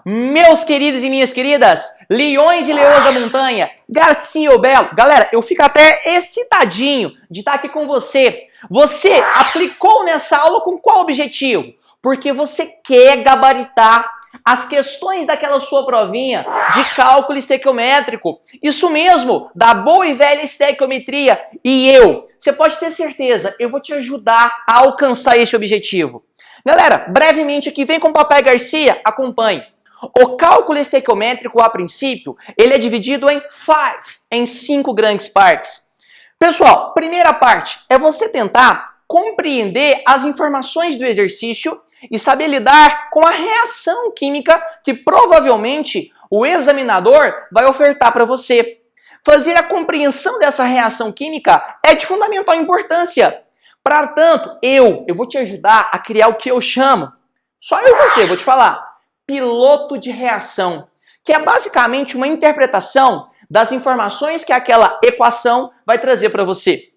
Meus queridos e minhas queridas, leões e leoas da montanha, Garcia ou Belo, galera, eu fico até excitadinho de estar aqui com você. Você aplicou nessa aula com qual objetivo? Porque você quer gabaritar as questões daquela sua provinha de cálculo estequiométrico. Isso mesmo, da boa e velha estequiometria. E você pode ter certeza, eu vou te ajudar a alcançar esse objetivo. Galera, brevemente aqui, vem com o Papai Garcia, acompanhe. O cálculo estequiométrico, a princípio, ele é dividido em 5 grandes partes. Pessoal, primeira parte é você tentar compreender as informações do exercício e saber lidar com a reação química que provavelmente o examinador vai ofertar para você. Fazer a compreensão dessa reação química é de fundamental importância. Para tanto, eu vou te ajudar a criar o que eu chamo, só eu e você, vou te falar, piloto de reação, que é basicamente uma interpretação das informações que aquela equação vai trazer para você.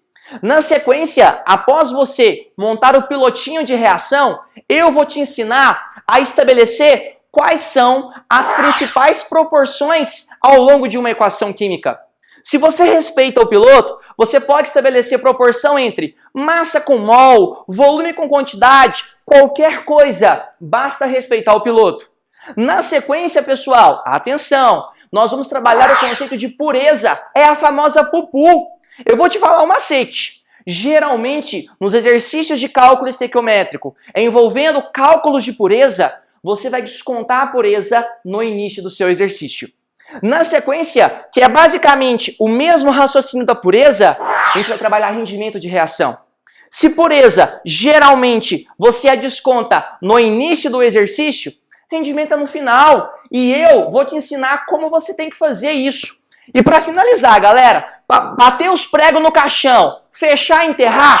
Na sequência, após você montar o pilotinho de reação, eu vou te ensinar a estabelecer quais são as principais proporções ao longo de uma equação química. Se você respeita o piloto, você pode estabelecer proporção entre massa com mol, volume com quantidade, qualquer coisa, basta respeitar o piloto. Na sequência, pessoal, atenção, nós vamos trabalhar o conceito de pureza, é a famosa pupu. Eu vou te falar um macete. Geralmente, nos exercícios de cálculo estequiométrico, envolvendo cálculos de pureza, você vai descontar a pureza no início do seu exercício. Na sequência, que é basicamente o mesmo raciocínio da pureza, a gente vai trabalhar rendimento de reação. Se pureza, geralmente, você a desconta no início do exercício, rendimento é no final. E eu vou te ensinar como você tem que fazer isso. E para finalizar, galera, bater os pregos no caixão, fechar e enterrar,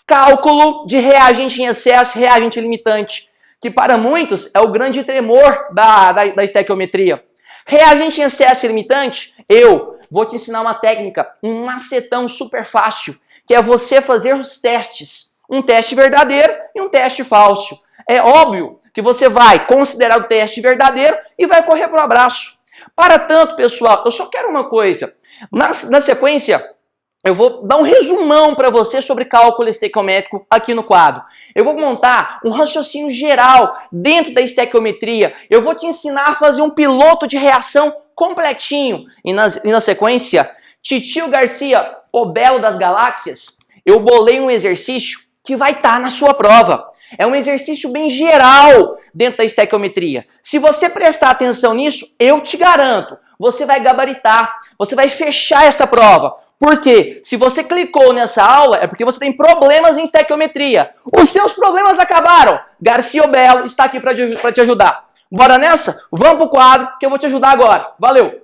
cálculo de reagente em excesso, reagente limitante, que para muitos é o grande tremor da estequiometria. Reagente em excesso e limitante, eu vou te ensinar uma técnica, um macetão super fácil, que é você fazer os testes. Um teste verdadeiro e um teste falso. É óbvio que você vai considerar o teste verdadeiro e vai correr para o abraço. Para tanto, pessoal, eu só quero uma coisa. Na sequência, eu vou dar um resumão para você sobre cálculo estequiométrico aqui no quadro. Eu vou montar um raciocínio geral dentro da estequiometria. Eu vou te ensinar a fazer um piloto de reação completinho. E na sequência, Titio Garcia, o Belo das Galáxias, eu bolei um exercício que vai estar na sua prova. É um exercício bem geral dentro da estequiometria. Se você prestar atenção nisso, eu te garanto, você vai gabaritar, você vai fechar essa prova. Porque se você clicou nessa aula, é porque você tem problemas em estequiometria. Os seus problemas acabaram. Garcia Belo está aqui para te ajudar. Bora nessa? Vamos para o quadro que eu vou te ajudar agora. Valeu!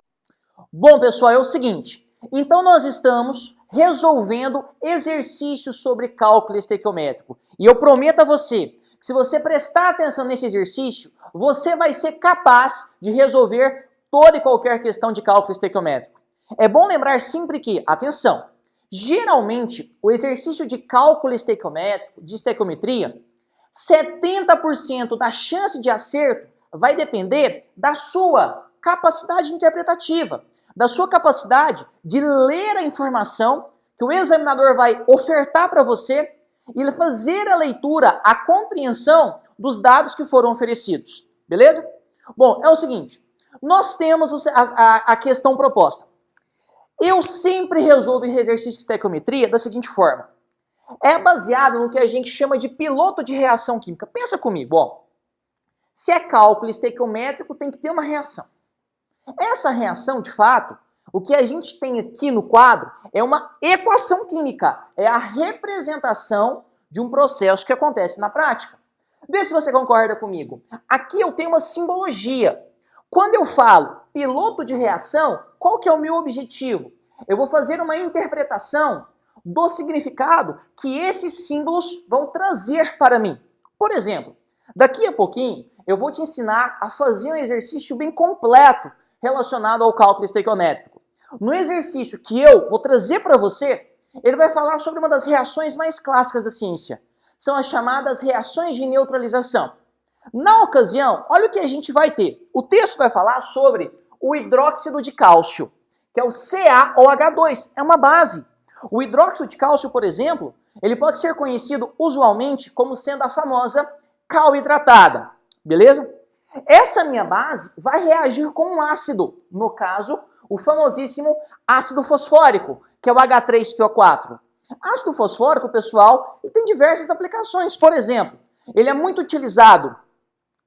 Bom, pessoal, é o seguinte. Então nós estamos resolvendo exercícios sobre cálculo estequiométrico. E eu prometo a você que se você prestar atenção nesse exercício, você vai ser capaz de resolver toda e qualquer questão de cálculo estequiométrico. É bom lembrar sempre que, atenção, geralmente o exercício de cálculo estequiométrico, de estequiometria, 70% da chance de acerto vai depender da sua capacidade interpretativa, da sua capacidade de ler a informação que o examinador vai ofertar para você e fazer a leitura, a compreensão dos dados que foram oferecidos. Beleza? Bom, é o seguinte, nós temos a questão proposta. Eu sempre resolvo esse exercício de estequiometria da seguinte forma. É baseado no que a gente chama de piloto de reação química. Pensa comigo, ó. Se é cálculo estequiométrico, tem que ter uma reação. Essa reação, de fato, o que a gente tem aqui no quadro é uma equação química. É a representação de um processo que acontece na prática. Vê se você concorda comigo. Aqui eu tenho uma simbologia. Quando eu falo piloto de reação, qual que é o meu objetivo? Eu vou fazer uma interpretação do significado que esses símbolos vão trazer para mim. Por exemplo, daqui a pouquinho eu vou te ensinar a fazer um exercício bem completo relacionado ao cálculo estequiométrico. No exercício que eu vou trazer para você, ele vai falar sobre uma das reações mais clássicas da ciência. São as chamadas reações de neutralização. Na ocasião, olha o que a gente vai ter. O texto vai falar sobre o hidróxido de cálcio, que é o CaOH2, é uma base. O hidróxido de cálcio, por exemplo, ele pode ser conhecido usualmente como sendo a famosa cal hidratada, beleza? Essa minha base vai reagir com um ácido, no caso, o famosíssimo ácido fosfórico, que é o H3PO4. Ácido fosfórico, pessoal, ele tem diversas aplicações. Por exemplo, ele é muito utilizado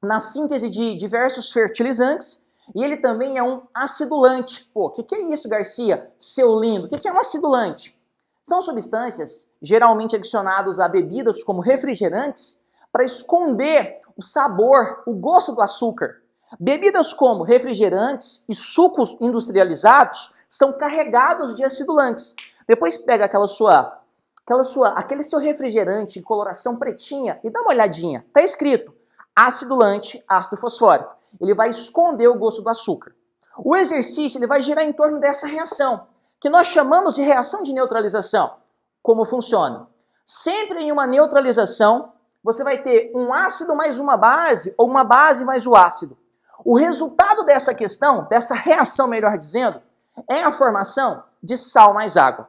na síntese de diversos fertilizantes e ele também é um acidulante. Pô, o que é isso, Garcia? Seu lindo, o que é um acidulante? São substâncias geralmente adicionadas a bebidas como refrigerantes para esconder o sabor, o gosto do açúcar. Bebidas como refrigerantes e sucos industrializados são carregados de acidulantes. Depois pega aquele seu refrigerante de coloração pretinha e dá uma olhadinha. Tá escrito acidulante, ácido fosfórico. Ele vai esconder o gosto do açúcar. O exercício ele vai girar em torno dessa reação, que nós chamamos de reação de neutralização. Como funciona? Sempre em uma neutralização, você vai ter um ácido mais uma base, ou uma base mais o ácido. O resultado dessa questão, dessa reação, melhor dizendo, é a formação de sal mais água.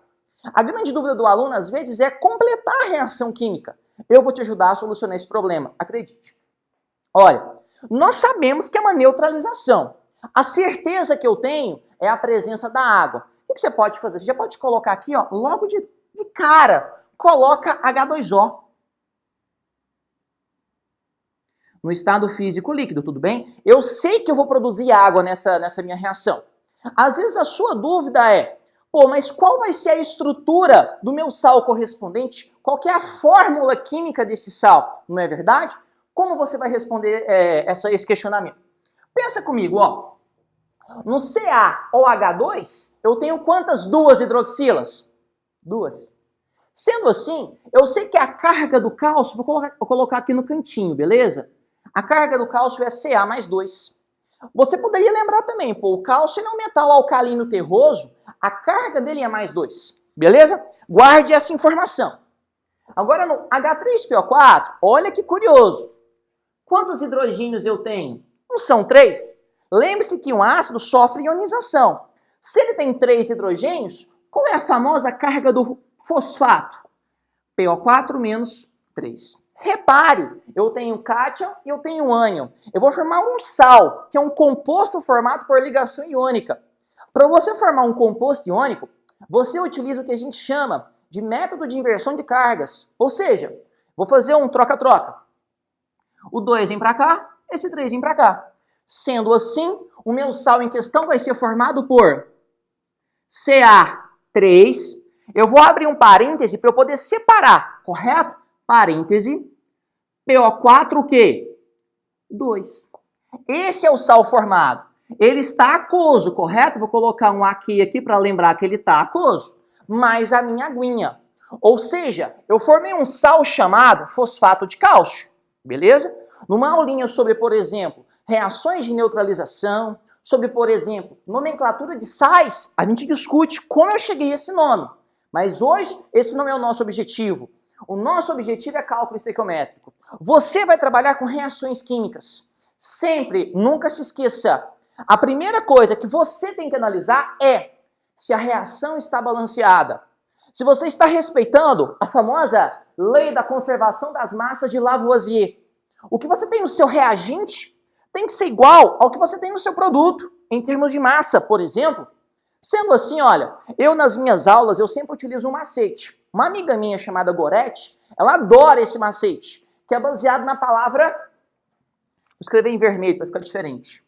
A grande dúvida do aluno, às vezes, é completar a reação química. Eu vou te ajudar a solucionar esse problema, acredite. Olha, nós sabemos que é uma neutralização. A certeza que eu tenho é a presença da água. O que você pode fazer? Você já pode colocar aqui, ó, logo de cara, coloca H2O. No estado físico líquido, tudo bem? Eu sei que eu vou produzir água nessa minha reação. Às vezes a sua dúvida é, pô, mas qual vai ser a estrutura do meu sal correspondente? Qual que é a fórmula química desse sal? Não é verdade? Como você vai responder esse questionamento? Pensa comigo, ó. No CaOH2, eu tenho quantas duas hidroxilas? Duas. Sendo assim, eu sei que a carga do cálcio, vou colocar aqui no cantinho, beleza? A carga do cálcio é Ca mais 2. Você poderia lembrar também, pô, o cálcio é um metal alcalino terroso, a carga dele é mais 2, beleza? Guarde essa informação. Agora no H3PO4, olha que curioso. Quantos hidrogênios eu tenho? Não são 3? Lembre-se que um ácido sofre ionização. Se ele tem 3 hidrogênios, qual é a famosa carga do fosfato? PO4 menos 3. Repare, eu tenho cátion e eu tenho ânion. Eu vou formar um sal, que é um composto formado por ligação iônica. Para você formar um composto iônico, você utiliza o que a gente chama de método de inversão de cargas. Ou seja, vou fazer um troca-troca. O 2 vem para cá, esse 3 vem para cá. Sendo assim, o meu sal em questão vai ser formado por Ca3. Eu vou abrir um parêntese para eu poder separar, correto? Parêntese, PO4 o quê? 2. Esse é o sal formado. Ele está aquoso, correto? Vou colocar um aqui para lembrar que ele está aquoso. Mais a minha aguinha. Ou seja, eu formei um sal chamado fosfato de cálcio. Beleza? Numa aulinha sobre, por exemplo, reações de neutralização, sobre, por exemplo, nomenclatura de sais, a gente discute como eu cheguei a esse nome. Mas hoje, esse não é o nosso objetivo. O nosso objetivo é cálculo estequiométrico. Você vai trabalhar com reações químicas. Sempre, nunca se esqueça, a primeira coisa que você tem que analisar é se a reação está balanceada. Se você está respeitando a famosa lei da conservação das massas de Lavoisier. O que você tem no seu reagente tem que ser igual ao que você tem no seu produto, em termos de massa, por exemplo. Sendo assim, olha, eu nas minhas aulas eu sempre utilizo um macete. Uma amiga minha chamada Gorete, ela adora esse macete, que é baseado na palavra... Vou escrever em vermelho para ficar diferente.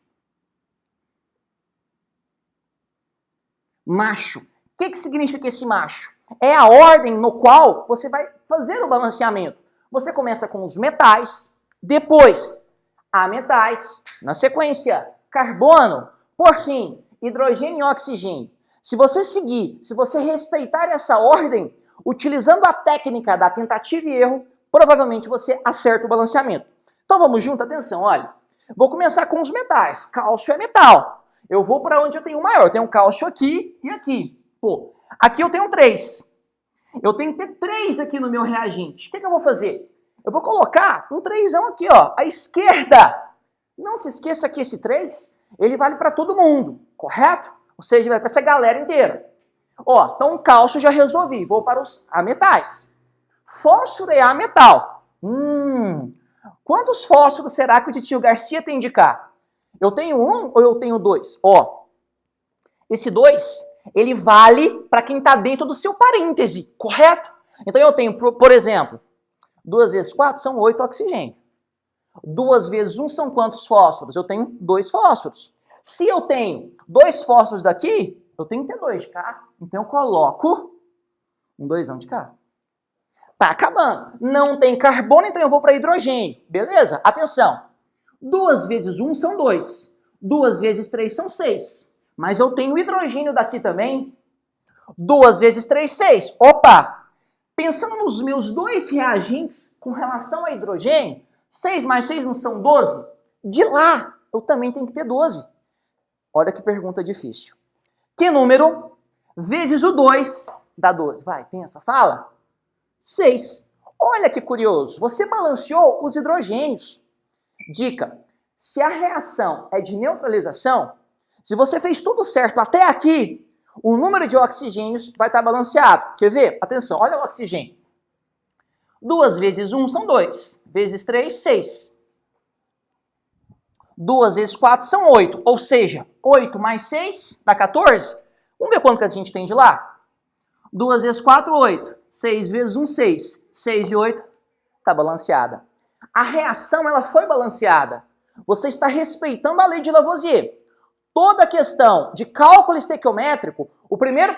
Macho. O que significa esse macho? É a ordem no qual você vai fazer o balanceamento. Você começa com os metais, depois ametais, na sequência carbono, por fim hidrogênio e oxigênio. Se você seguir, se você respeitar essa ordem, utilizando a técnica da tentativa e erro, provavelmente você acerta o balanceamento. Então vamos junto, atenção, olha. Vou começar com os metais. Cálcio é metal. Eu vou para onde eu tenho o maior. Eu tenho cálcio aqui e aqui. Pô, aqui eu tenho 3. Eu tenho que ter 3 aqui no meu reagente. O que eu vou fazer? Eu vou colocar um 3 aqui, ó, à esquerda. Não se esqueça que esse 3, ele vale para todo mundo, correto? Ou seja, vale para essa galera inteira. Ó, então o cálcio já resolvi, vou para os ametais. Fósforo é ametal. Quantos fósforos será que o tio Garcia tem de cá? Eu tenho 1 ou eu tenho 2? Ó, esse 2, ele vale para quem está dentro do seu parêntese, correto? Então eu tenho, por exemplo, 2 vezes 4 são 8 oxigênio. 2 vezes 1 são quantos fósforos? Eu tenho 2 fósforos. Se eu tenho 2 fósforos daqui, eu tenho que ter 2 de cá. Então eu coloco um 2 de cá. Tá acabando. Não tem carbono, então eu vou para hidrogênio. Beleza? Atenção. 2 vezes 1 são 2. 2 vezes 3 são 6. Mas eu tenho hidrogênio daqui também. 2 vezes 3, 6. Opa! Pensando nos meus 2 reagentes com relação a hidrogênio, 6 mais 6 não são 12? De lá, eu também tenho que ter 12. Olha que pergunta difícil. Que número vezes o 2 dá 12? Vai, pensa, fala. 6. Olha que curioso, você balanceou os hidrogênios. Dica, se a reação é de neutralização, se você fez tudo certo até aqui, o número de oxigênios vai estar balanceado. Quer ver? Atenção, olha o oxigênio. 2 vezes 1 são 2. Vezes 3, 6. 2 vezes 4 são 8. Ou seja, 8 mais 6 dá 14. Vamos ver quanto que a gente tem de lá? 2 vezes 4, 8. 6 vezes 1, 6. 6 e 8 está balanceada. A reação ela foi balanceada. Você está respeitando a lei de Lavoisier. Toda questão de cálculo estequiométrico, o primeiro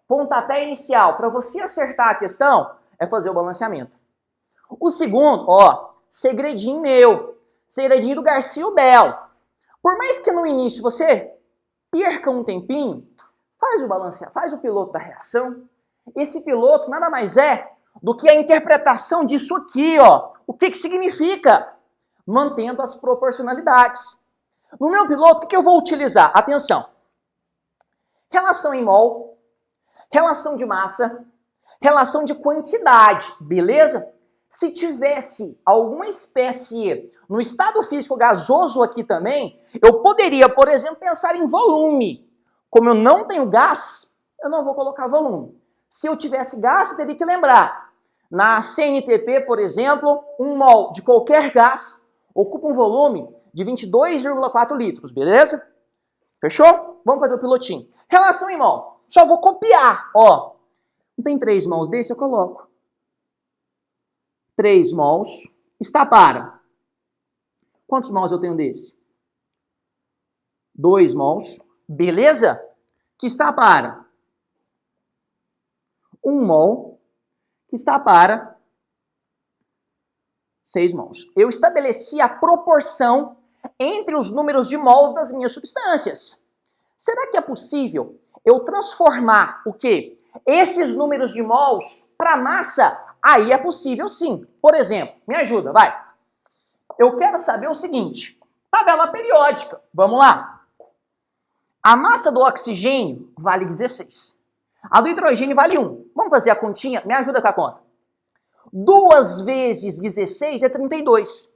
pontapé inicial para você acertar a questão é fazer o balanceamento. O segundo, ó, segredinho meu, segredinho do Garcia Bel. Por mais que no início você perca um tempinho, faz o balanceamento, faz o piloto da reação. Esse piloto nada mais é do que a interpretação disso aqui, ó. O que significa? Mantendo as proporcionalidades. No meu piloto, o que eu vou utilizar? Atenção. Relação em mol, relação de massa, relação de quantidade, beleza? Se tivesse alguma espécie no estado físico gasoso aqui também, eu poderia, por exemplo, pensar em volume. Como eu não tenho gás, eu não vou colocar volume. Se eu tivesse gás, eu teria que lembrar. Na CNTP, por exemplo, 1 mol de qualquer gás ocupa um volume de 22,4 litros, beleza? Fechou? Vamos fazer o pilotinho. Relação em mol. Só vou copiar, ó. Não tem 3 mols desse? Eu coloco. 3 mols está para. Quantos mols eu tenho desse? 2 mols. Beleza? Que está para 1 mol, que está para 6 mols. Eu estabeleci a proporção entre os números de mols das minhas substâncias. Será que é possível eu transformar o quê? Esses números de mols para massa? Aí é possível sim. Por exemplo, me ajuda, vai. Eu quero saber o seguinte, tabela periódica, vamos lá. A massa do oxigênio vale 16. A do hidrogênio vale 1. Vamos fazer a continha? Me ajuda com a conta. 2 vezes 16 é 32.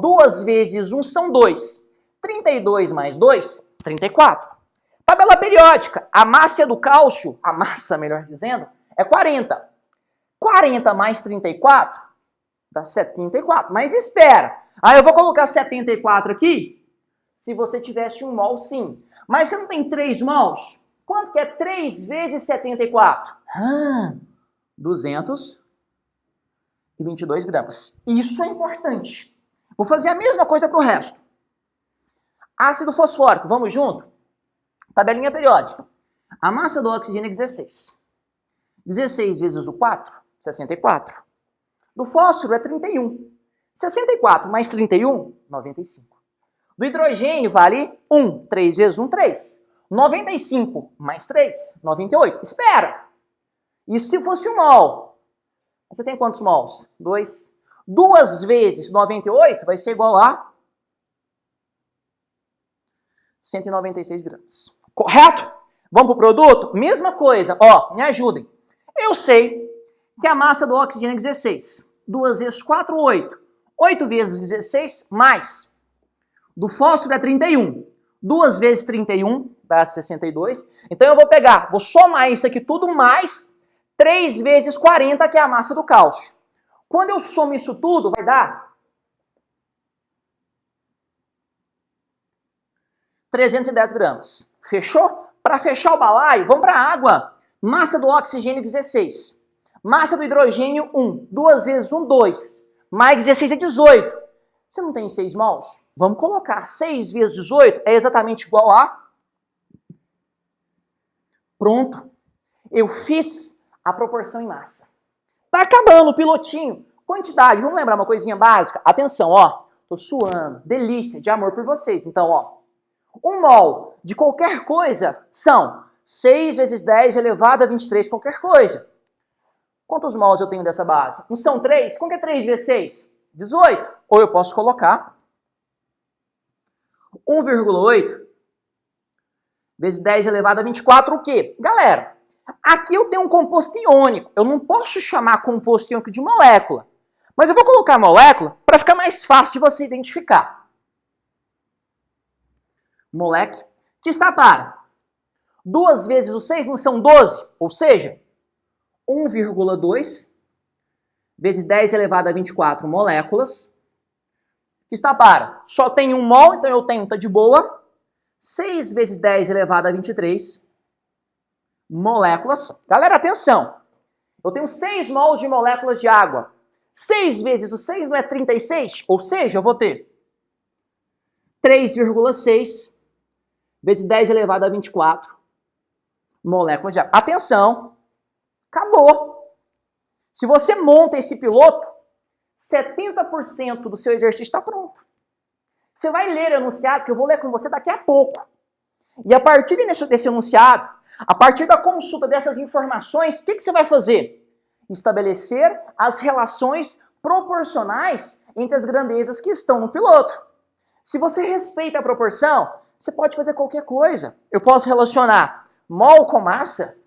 2 vezes 1 são 2. 32 mais 2, 34. Tabela periódica. A massa do cálcio, a massa, melhor dizendo, é 40. 40 mais 34 dá 74. Mas espera. Aí eu vou colocar 74 aqui. Se você tivesse 1 mol, sim. Mas você não tem 3 mols? Quanto que é 3 vezes 74? 222 gramas. Isso é importante. Vou fazer a mesma coisa para o resto. Ácido fosfórico, vamos junto? Tabelinha periódica. A massa do oxigênio é 16. 16 vezes o 4, 64. Do fósforo é 31. 64 mais 31, 95. Do hidrogênio vale 1. 3 vezes 1, 3. 95 mais 3, 98. Espera! E se fosse 1 mol? Você tem quantos mols? 2. 2 vezes 98 vai ser igual a 196 gramas. Correto? Vamos para o produto? Mesma coisa. Ó, me ajudem. Eu sei que a massa do oxigênio é 16. 2 vezes 4, 8. 8 vezes 16, mais. Do fósforo é 31. 2 vezes 31 dá 62. Então eu vou somar isso aqui tudo mais 3 vezes 40, que é a massa do cálcio. Quando eu somo isso tudo, vai dar 310 gramas. Fechou? Para fechar o balaio, vamos para a água. Massa do oxigênio, 16. Massa do hidrogênio, 1. 2 vezes 1, 2. Mais 16 é 18. Você não tem 6 mols? Vamos colocar 6 vezes 18 é exatamente igual a... Pronto. Eu fiz a proporção em massa. Tá acabando o pilotinho. Quantidade, vamos lembrar uma coisinha básica? Atenção, ó. Tô suando. Delícia, de amor por vocês. Então, ó. 1 mol de qualquer coisa são 6 vezes 10 elevado a 23 qualquer coisa. Quantos mols eu tenho dessa base? Não são 3? Quanto é 3 vezes 6? 18. Ou eu posso colocar 1,8 vezes 10 elevado a 24, o quê? Galera, aqui eu tenho um composto iônico. Eu não posso chamar composto iônico de molécula. Mas eu vou colocar molécula para ficar mais fácil de você identificar. Moleque, que está para 2 vezes o 6 não são 12, ou seja, 1,2 vezes 10 elevado a 24 moléculas, que está para, só tem 1 mol, então eu tenho, tá de boa, 6 vezes 10 elevado a 23 moléculas. Galera, atenção, eu tenho 6 mols de moléculas de água. 6 vezes o 6 não é 36, ou seja, eu vou ter 3,6 vezes 10 elevado a 24 moléculas de água. Atenção, acabou. Se você monta esse piloto, 70% do seu exercício está pronto. Você vai ler o enunciado, que eu vou ler com você daqui a pouco. E a partir desse enunciado, a partir da consulta dessas informações, o que você vai fazer? Estabelecer as relações proporcionais entre as grandezas que estão no piloto. Se você respeita a proporção, você pode fazer qualquer coisa. Eu posso relacionar mol com massa,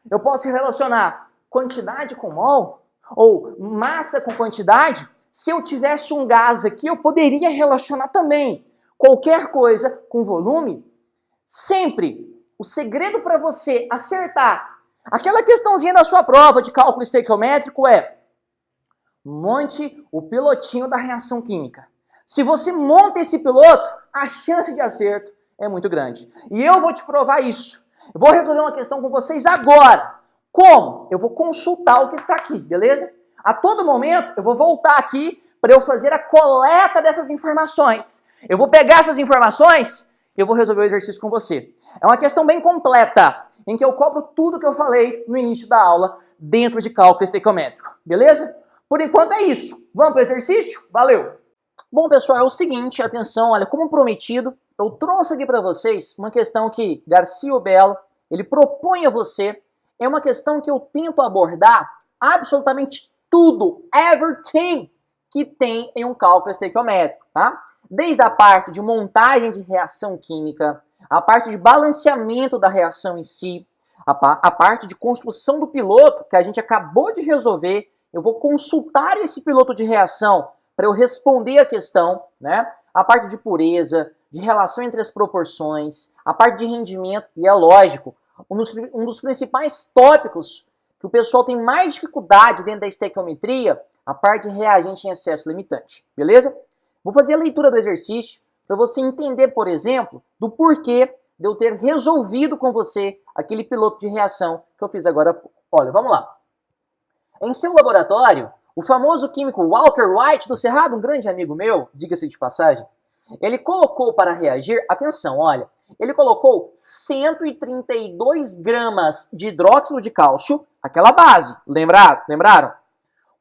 eu posso relacionar quantidade com mol, ou massa com quantidade. Se eu tivesse um gás aqui, eu poderia relacionar também qualquer coisa com volume. Sempre, o segredo para você acertar aquela questãozinha da sua prova de cálculo estequiométrico é: monte o pilotinho da reação química. Se você monta esse piloto, a chance de acerto é muito grande. E eu vou te provar isso. Eu vou resolver uma questão com vocês agora. Como? Eu vou consultar o que está aqui, beleza? A todo momento eu vou voltar aqui para eu fazer a coleta dessas informações. Eu vou pegar essas informações e eu vou resolver o exercício com você. É uma questão bem completa, em que eu cobro tudo que eu falei no início da aula dentro de cálculo estequiométrico, beleza? Por enquanto é isso. Vamos para o exercício? Valeu! Bom, pessoal, é o seguinte, atenção, olha, como prometido, eu trouxe aqui para vocês uma questão que Garcia Belo, ele propõe a você. É uma questão que eu tento abordar absolutamente tudo, everything, que tem em um cálculo estequiométrico, tá? Desde a parte de montagem de reação química, a parte de balanceamento da reação em si, a parte de construção do piloto, que a gente acabou de resolver. Eu vou consultar esse piloto de reação para eu responder a questão, né? A parte de pureza, de relação entre as proporções, a parte de rendimento, e é lógico, um dos principais tópicos que o pessoal tem mais dificuldade dentro da estequiometria, a parte de reagente em excesso limitante, beleza? Vou fazer a leitura do exercício para você entender, por exemplo, do porquê de eu ter resolvido com você aquele piloto de reação que eu fiz agora há pouco. Olha, vamos lá. Em seu laboratório, o famoso químico Walter White do Cerrado, um grande amigo meu, diga-se de passagem, ele colocou para reagir, atenção, olha, ele colocou 132 gramas de hidróxido de cálcio, aquela base, lembraram?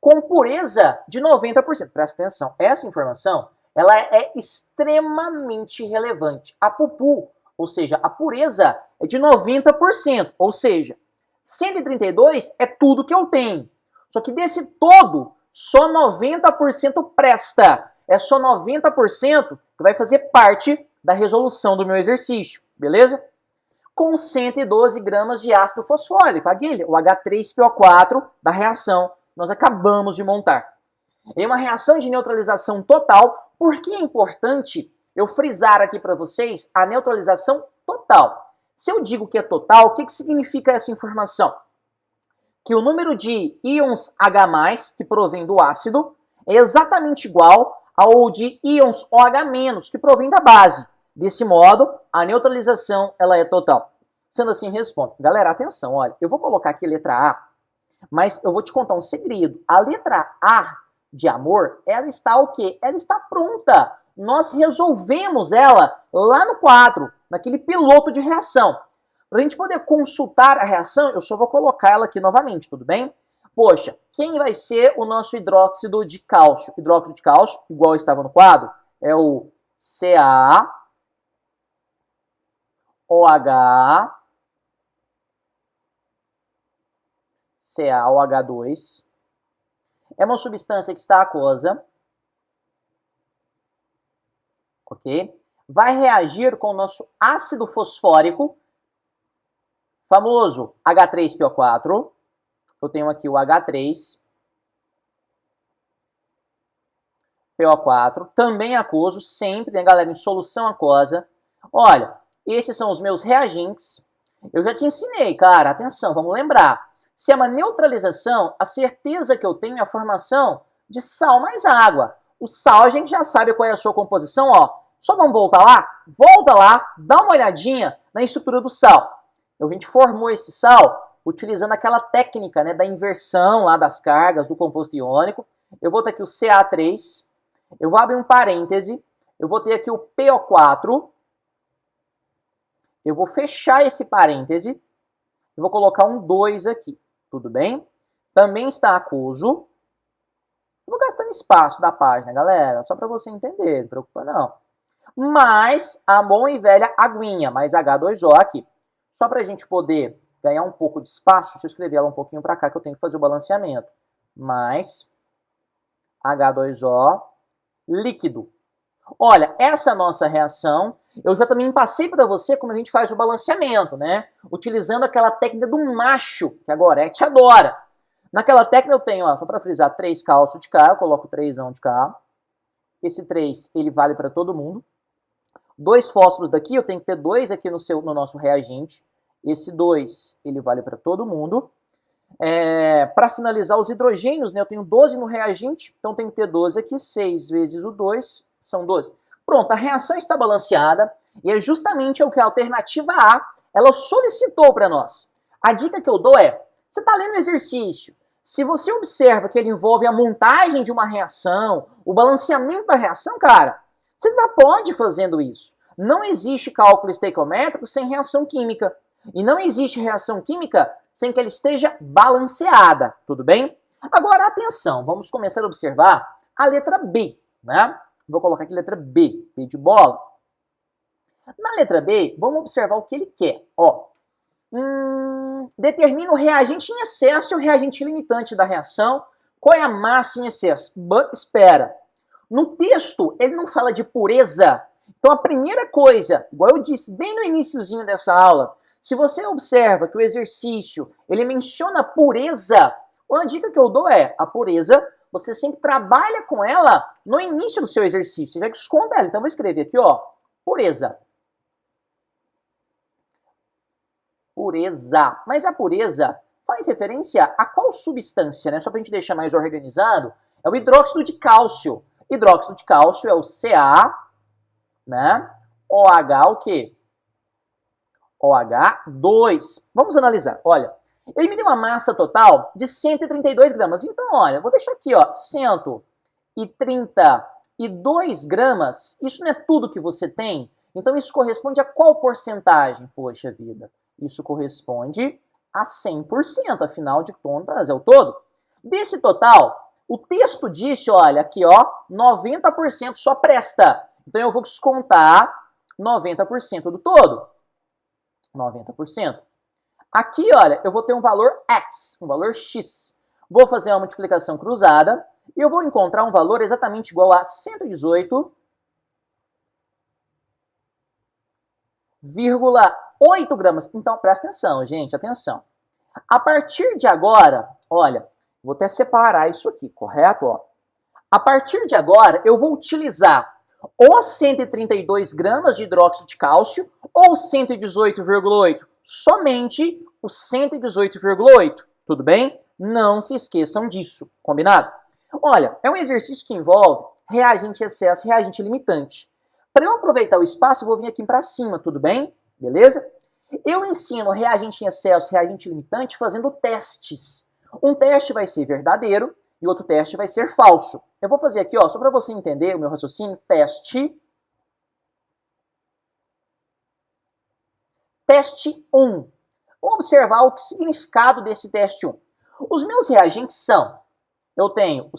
Com pureza de 90%. Presta atenção, essa informação ela é extremamente relevante. A PUPU, ou seja, a pureza é de 90%, ou seja, 132 é tudo que eu tenho. Só que desse todo, só 90% presta. É só 90% que vai fazer parte da resolução do meu exercício, beleza? Com 112 gramas de ácido fosfórico, o H3PO4 da reação nós acabamos de montar. Em uma reação de neutralização total, por que é importante eu frisar aqui para vocês a neutralização total? Se eu digo que é total, o que significa essa informação? Que o número de íons H+, que provém do ácido, é exatamente igual ao de íons OH-, que provém da base. Desse modo, a neutralização ela é total. Sendo assim, respondo. Galera, atenção, olha, eu vou colocar aqui a letra A, mas eu vou te contar um segredo. A letra A de amor, ela está o quê? Ela está pronta. Nós resolvemos ela lá no quadro, naquele piloto de reação. Para a gente poder consultar a reação, eu só vou colocar ela aqui novamente, tudo bem? Poxa, quem vai ser o nosso hidróxido de cálcio? Hidróxido de cálcio, igual estava no quadro, é o CaOH, CaOH2. É uma substância que está aquosa, ok? Vai reagir com o nosso ácido fosfórico, famoso H3PO4. Eu tenho aqui o H3PO4, também aquoso, sempre, né, galera, em solução aquosa. Olha, esses são os meus reagentes. Eu já te ensinei, cara, atenção, vamos lembrar. Se é uma neutralização, a certeza que eu tenho é a formação de sal mais água. O sal a gente já sabe qual é a sua composição, ó. Só vamos voltar lá? Volta lá, dá uma olhadinha na estrutura do sal. A gente formou esse sal utilizando aquela técnica, né, da inversão lá das cargas do composto iônico. Eu vou ter aqui o Ca3, eu vou abrir um parêntese, eu vou ter aqui o PO4, eu vou fechar esse parêntese, eu vou colocar um 2 aqui, tudo bem? Também está aquoso. Eu vou gastando espaço da página, galera, só para você entender, não preocupa não. Mais a bom e velha aguinha, mais H2O aqui. Só para a gente poder ganhar um pouco de espaço, deixa eu escrever ela um pouquinho para cá que eu tenho que fazer o balanceamento. Mais H2O líquido. Olha, essa nossa reação, eu já também passei para você como a gente faz o balanceamento, né? Utilizando aquela técnica do macho, que a Gorete adora. Naquela técnica eu tenho, ó, só para frisar, 3 cálcio de K, eu coloco 3 de K. Esse 3, ele vale para todo mundo. 2 fósforos daqui, eu tenho que ter 2 aqui no nosso reagente. Esse 2, ele vale para todo mundo. Para finalizar os hidrogênios, né, eu tenho 12 no reagente, então tem que ter 12 aqui, 6 vezes o 2, são 12. Pronto, a reação está balanceada e é justamente o que a alternativa A, ela solicitou para nós. A dica que eu dou é, você está lendo o exercício, se você observa que ele envolve a montagem de uma reação, o balanceamento da reação, cara, você já pode ir fazendo isso. Não existe cálculo estequiométrico sem reação química. E não existe reação química sem que ela esteja balanceada, tudo bem? Agora, atenção, vamos começar a observar a letra B, né? Vou colocar aqui a letra B, B de bola. Na letra B, vamos observar o que ele quer. Ó, determina o reagente em excesso e o reagente limitante da reação. Qual é a massa em excesso? But, espera. No texto, ele não fala de pureza. Então, a primeira coisa, igual eu disse bem no iniciozinho dessa aula, se você observa que o exercício, ele menciona pureza, uma dica que eu dou é, a pureza, você sempre trabalha com ela no início do seu exercício, você já desconta ela. Então, eu vou escrever aqui, ó, pureza. Pureza. Mas a pureza faz referência a qual substância, né? Só pra gente deixar mais organizado, é o hidróxido de cálcio. Hidróxido de cálcio é o Ca, né? OH o quê? OH2. Vamos analisar. Olha, ele me deu uma massa total de 132 gramas. Então, olha, vou deixar aqui, ó, 132 gramas. Isso não é tudo que você tem? Então, isso corresponde a qual porcentagem? Poxa vida, isso corresponde a 100%. Afinal de contas, é o todo. Desse total, o texto disse, olha, aqui, ó, 90% só presta. Então, eu vou descontar 90% do todo. 90%. Aqui, olha, eu vou ter um valor X, um valor X. Vou fazer uma multiplicação cruzada e eu vou encontrar um valor exatamente igual a 118,8 gramas. Então, presta atenção, gente, atenção. A partir de agora, olha, vou até separar isso aqui, correto? Ó. A partir de agora, eu vou utilizar os 132 gramas de hidróxido de cálcio ou 118,8? Somente o 118,8, tudo bem? Não se esqueçam disso, combinado? Olha, é um exercício que envolve reagente excesso e reagente limitante. Para eu aproveitar o espaço, eu vou vir aqui para cima, tudo bem? Beleza? Eu ensino reagente em excesso e reagente limitante fazendo testes. Um teste vai ser verdadeiro e outro teste vai ser falso. Eu vou fazer aqui, ó, só para você entender o meu raciocínio, teste 1. Vamos observar o significado desse teste 1. Os meus reagentes são, eu tenho o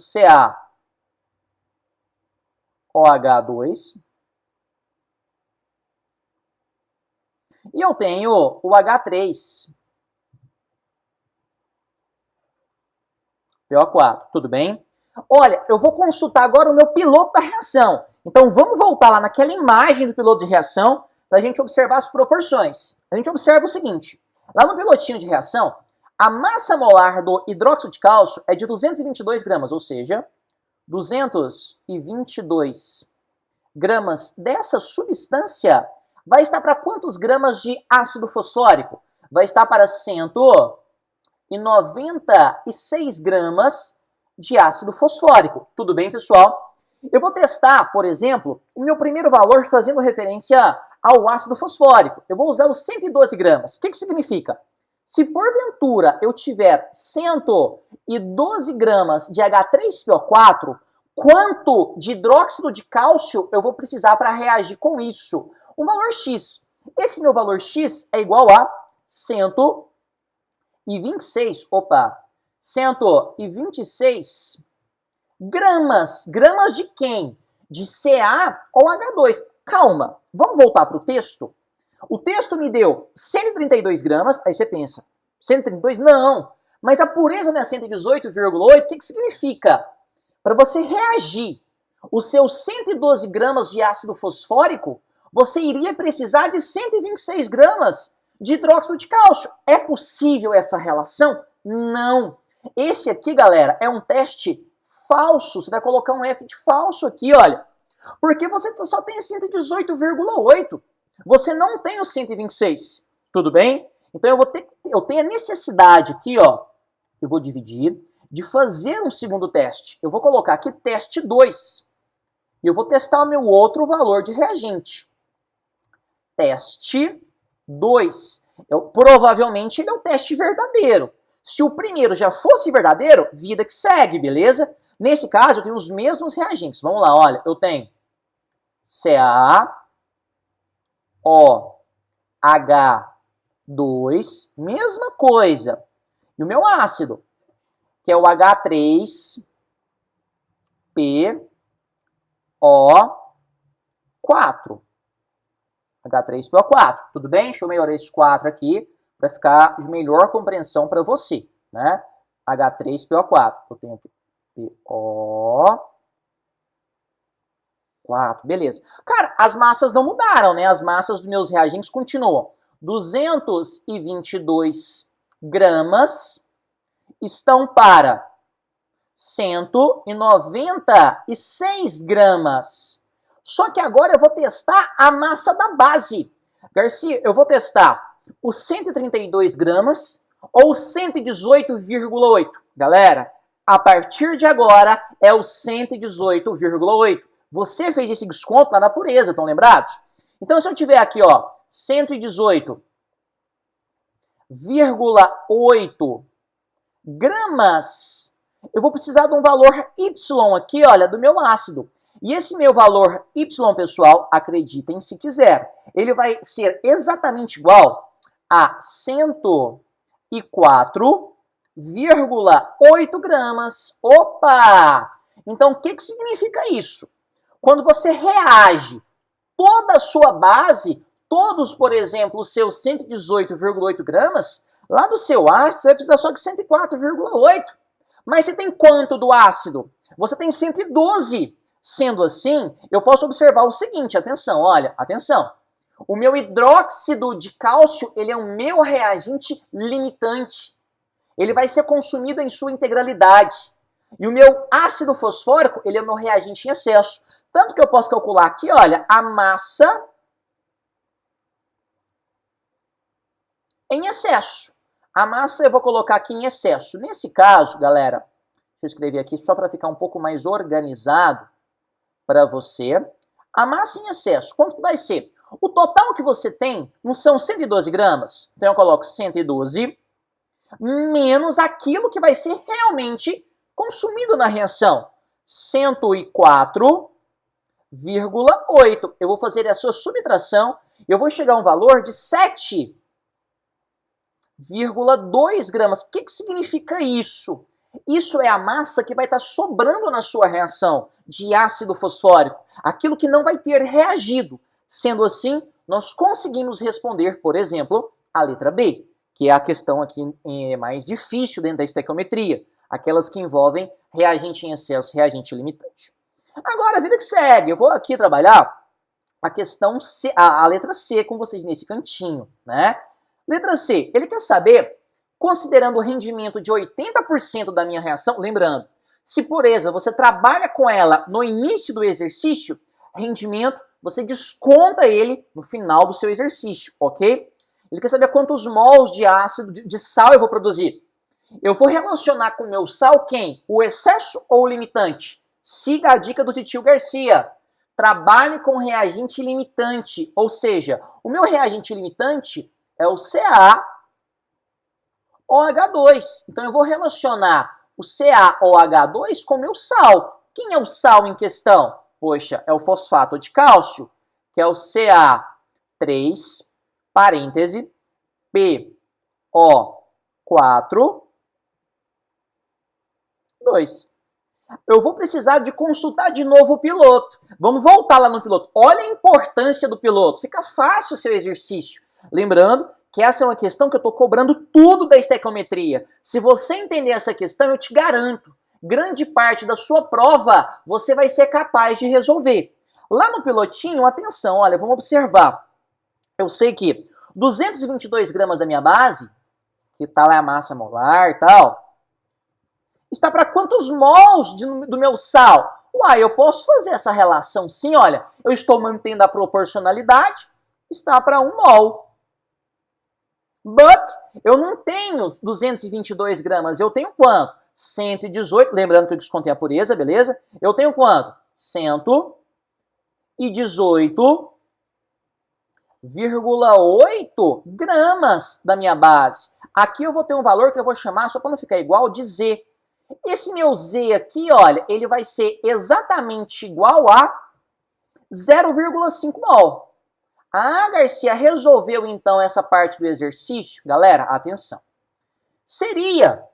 CaOH2 e eu tenho o H3PO4, tudo bem? Olha, eu vou consultar agora o meu piloto da reação. Então vamos voltar lá naquela imagem do piloto de reação para a gente observar as proporções. A gente observa o seguinte, lá no pilotinho de reação, a massa molar do hidróxido de cálcio é de 222 gramas, ou seja, 222 gramas dessa substância vai estar para quantos gramas de ácido fosfórico? Vai estar para 196 gramas de ácido fosfórico. Tudo bem, pessoal? Eu vou testar, por exemplo, o meu primeiro valor fazendo referência ao ácido fosfórico. Eu vou usar os 112 gramas. O que significa? Se porventura eu tiver 112 gramas de H3PO4, quanto de hidróxido de cálcio eu vou precisar para reagir com isso? Um valor X. Esse meu valor X é igual a 126 gramas. Gramas de quem? De Ca ou H2. Calma, vamos voltar para o texto? O texto me deu 132 gramas, aí você pensa, 132? Não, mas a pureza não é 118,8, o que significa? Para você reagir os seus 112 gramas de ácido fosfórico, você iria precisar de 126 gramas de hidróxido de cálcio. É possível essa relação? Não. Esse aqui, galera, é um teste falso. Você vai colocar um F de falso aqui, olha. Porque você só tem 118,8. Você não tem o 126. Tudo bem? Então eu tenho a necessidade aqui, ó. Eu vou dividir, de fazer um segundo teste. Eu vou colocar aqui teste 2. E eu vou testar o meu outro valor de reagente. Teste 2. Provavelmente ele é um teste verdadeiro. Se o primeiro já fosse verdadeiro, vida que segue, beleza? Nesse caso, eu tenho os mesmos reagentes. Vamos lá, olha. Eu tenho CaOH2, mesma coisa. E o meu ácido, que é o H3PO4. H3PO4, tudo bem? Deixa eu melhorar esses 4 aqui para ficar de melhor compreensão para você, né? H3PO4, eu tenho aqui PO4, beleza. Cara, as massas não mudaram, né? As massas dos meus reagentes continuam. 222 gramas estão para 196 gramas. Só que agora eu vou testar a massa da base. Garcia, eu vou testar os 132 gramas ou 118,8. Galera, a partir de agora é o 118,8. Você fez esse desconto lá na pureza, estão lembrados? Então se eu tiver aqui, ó, 118,8 gramas, eu vou precisar de um valor Y aqui, olha, do meu ácido. E esse meu valor Y, pessoal, acreditem se quiser, ele vai ser exatamente igual a 104,8 gramas. Opa! Então, o que significa isso? Quando você reage toda a sua base, todos, por exemplo, os seus 118,8 gramas, lá do seu ácido, você vai precisar só de 104,8. Mas você tem quanto do ácido? Você tem 112. Sendo assim, eu posso observar o seguinte, atenção, olha, atenção. O meu hidróxido de cálcio, ele é o meu reagente limitante. Ele vai ser consumido em sua integralidade. E o meu ácido fosfórico, ele é o meu reagente em excesso. Tanto que eu posso calcular aqui, olha, a massa em excesso. A massa eu vou colocar aqui em excesso. Nesse caso, galera, deixa eu escrever aqui só para ficar um pouco mais organizado para você. A massa em excesso, quanto que vai ser? O total que você tem não são 112 gramas? Então eu coloco 112 menos aquilo que vai ser realmente consumido na reação. 104,8. Eu vou fazer a sua subtração e eu vou chegar a um valor de 7,2 gramas. O que significa isso? Isso é a massa que vai estar sobrando na sua reação de ácido fosfórico. Aquilo que não vai ter reagido. Sendo assim, nós conseguimos responder, por exemplo, a letra B, que é a questão aqui mais difícil dentro da estequiometria. Aquelas que envolvem reagente em excesso, reagente limitante. Agora, a vida que segue. Eu vou aqui trabalhar a questão C, a letra C com vocês nesse cantinho, né? Letra C, ele quer saber, considerando o rendimento de 80% da minha reação, lembrando, se pureza você trabalha com ela no início do exercício, rendimento, você desconta ele no final do seu exercício, ok? Ele quer saber quantos mols de ácido, de sal eu vou produzir. Eu vou relacionar com o meu sal quem? O excesso ou o limitante? Siga a dica do Titio Garcia. Trabalhe com reagente limitante, ou seja, o meu reagente limitante é o CaOH2. Então eu vou relacionar o CaOH2 com o meu sal. Quem é o sal em questão? Poxa, é o fosfato de cálcio, que é o Ca3, parêntese, PO4, 2. Eu vou precisar de consultar de novo o piloto. Vamos voltar lá no piloto. Olha a importância do piloto. Fica fácil o seu exercício. Lembrando que essa é uma questão que eu estou cobrando tudo da estequiometria. Se você entender essa questão, eu te garanto, grande parte da sua prova você vai ser capaz de resolver. Lá no pilotinho, atenção, olha, vamos observar. Eu sei que 222 gramas da minha base, que tá lá a massa molar e tal, está para quantos mols do meu sal? Uai, eu posso fazer essa relação sim, olha, eu estou mantendo a proporcionalidade, está para 1 mol. But eu não tenho 222 gramas, eu tenho quanto? 118, lembrando que eu descontei a pureza, beleza? Eu tenho quanto? 118,8 gramas da minha base. Aqui eu vou ter um valor que eu vou chamar, só para não ficar igual, de Z. Esse meu Z aqui, olha, ele vai ser exatamente igual a 0,5 mol. Ah, Garcia, resolveu então essa parte do exercício? Galera, atenção. Seria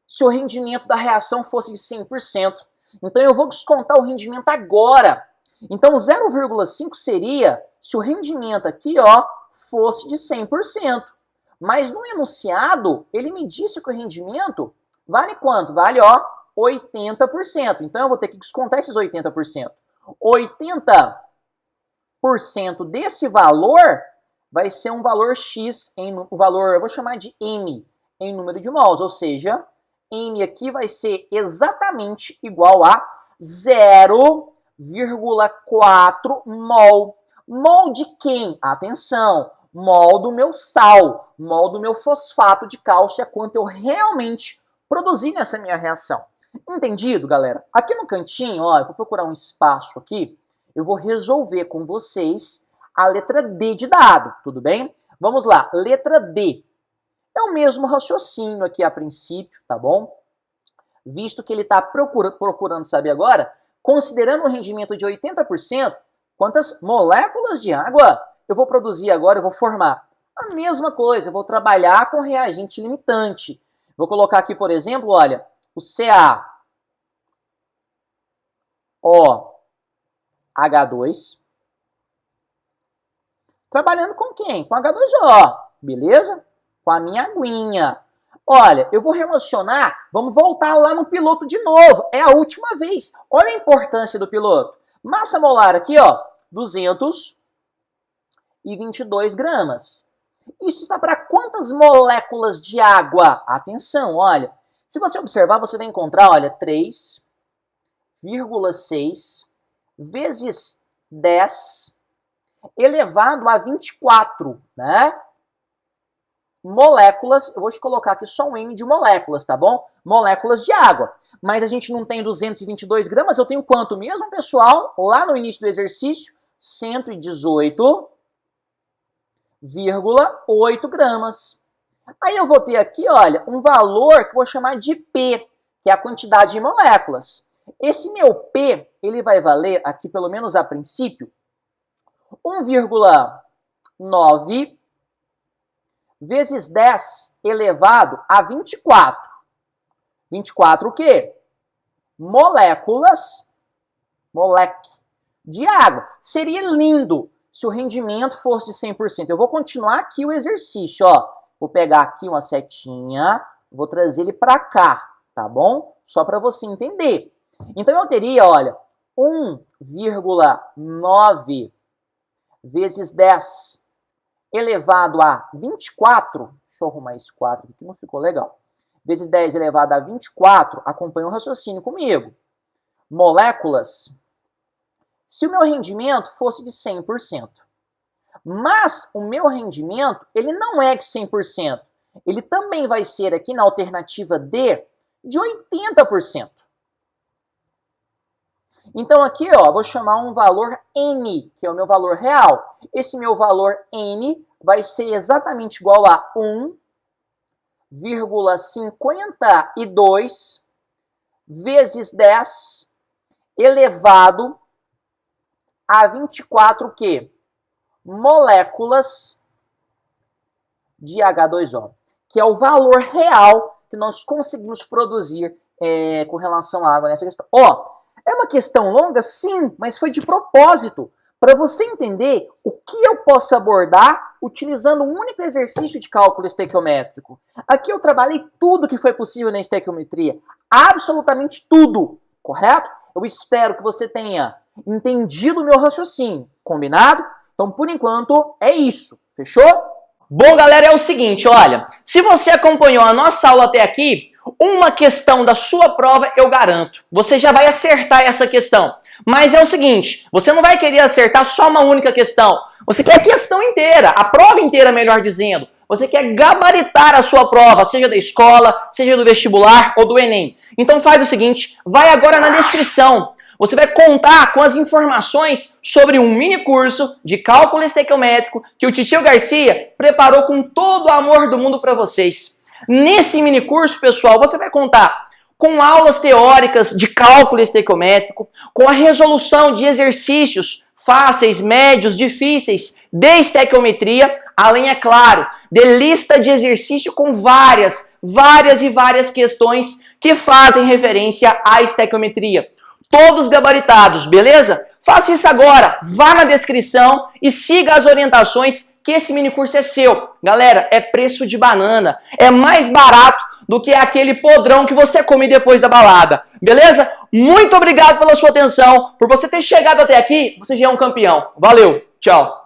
se o rendimento da reação fosse de 100%. Então eu vou descontar o rendimento agora. Então 0,5 seria se o rendimento aqui, ó, fosse de 100%. Mas no enunciado, ele me disse que o rendimento vale quanto? Vale, ó, 80%. Então eu vou ter que descontar esses 80%. 80% desse valor vai ser um valor X, o valor, eu vou chamar de M, em número de mols, ou seja, M aqui vai ser exatamente igual a 0,4 mol. Mol de quem? Atenção, mol do meu sal, mol do meu fosfato de cálcio, é quanto eu realmente produzi nessa minha reação. Entendido, galera? Aqui no cantinho, ó, eu vou procurar um espaço aqui, eu vou resolver com vocês a letra D de dado, tudo bem? Vamos lá, letra D. É o mesmo raciocínio aqui a princípio, tá bom? Visto que ele está procurando saber agora, considerando um rendimento de 80%, quantas moléculas de água eu vou produzir agora, eu vou formar? A mesma coisa, eu vou trabalhar com reagente limitante. Vou colocar aqui, por exemplo, olha, o CaOH2, trabalhando com quem? Com H2O, beleza? Com a minha aguinha. Olha, eu vou relacionar, vamos voltar lá no piloto de novo, é a última vez. Olha a importância do piloto. Massa molar aqui, ó, 222 gramas. Isso está para quantas moléculas de água? Atenção, olha, Se você observar, você vai encontrar, olha, 3,6 vezes 10 elevado a 24, né? Moléculas, eu vou te colocar aqui só um M de moléculas, tá bom? Moléculas de água. Mas a gente não tem 222 gramas, eu tenho quanto mesmo, pessoal? Lá no início do exercício, 118,8 gramas. Aí eu vou ter aqui, olha, um valor que eu vou chamar de P, que é a quantidade de moléculas. Esse meu P, ele vai valer, aqui pelo menos a princípio, 1,9 vezes 10 elevado a 24. 24 o quê? Moléculas de água. Seria lindo se o rendimento fosse de 100%. Eu vou continuar aqui o exercício, ó. Vou pegar aqui uma setinha, vou trazer ele para cá, tá bom? Só para você entender. Então eu teria, olha, 1,9 vezes 10 elevado a 24, deixa eu arrumar esse 4 aqui que não ficou legal, vezes 10 elevado a 24, acompanha o raciocínio comigo. Moléculas, se o meu rendimento fosse de 100%, mas o meu rendimento, ele não é de 100%, ele também vai ser aqui na alternativa D, de 80%. Então aqui, ó, vou chamar um valor N, que é o meu valor real. Esse meu valor N vai ser exatamente igual a 1,52 vezes 10 elevado a 24 o quê? Moléculas de H2O, que é o valor real que nós conseguimos produzir com relação à água nessa questão. Ó, é uma questão longa? Sim, mas foi de propósito, para você entender o que eu posso abordar utilizando um único exercício de cálculo estequiométrico. Aqui eu trabalhei tudo que foi possível na estequiometria, absolutamente tudo, correto? Eu espero que você tenha entendido o meu raciocínio, combinado? Então, por enquanto, é isso, fechou? Bom, galera, é o seguinte, olha, se você acompanhou a nossa aula até aqui, uma questão da sua prova eu garanto, você já vai acertar essa questão. Mas é o seguinte, você não vai querer acertar só uma única questão, você quer a questão inteira, a prova inteira, melhor dizendo. Você quer gabaritar a sua prova, seja da escola, seja do vestibular ou do Enem. Então faz o seguinte, vai agora na descrição. Você vai contar com as informações sobre um mini curso de cálculo estequiométrico que o Titio Garcia preparou com todo o amor do mundo para vocês. Nesse mini curso, pessoal, você vai contar com aulas teóricas de cálculo estequiométrico, com a resolução de exercícios fáceis, médios, difíceis de estequiometria, além, é claro, de lista de exercício com várias questões que fazem referência à estequiometria. Todos gabaritados, beleza? Faça isso agora, vá na descrição e siga as orientações que esse mini curso é seu. Galera, é preço de banana, é mais barato do que aquele podrão que você come depois da balada, beleza? Muito obrigado pela sua atenção, por você ter chegado até aqui, você já é um campeão. Valeu, tchau!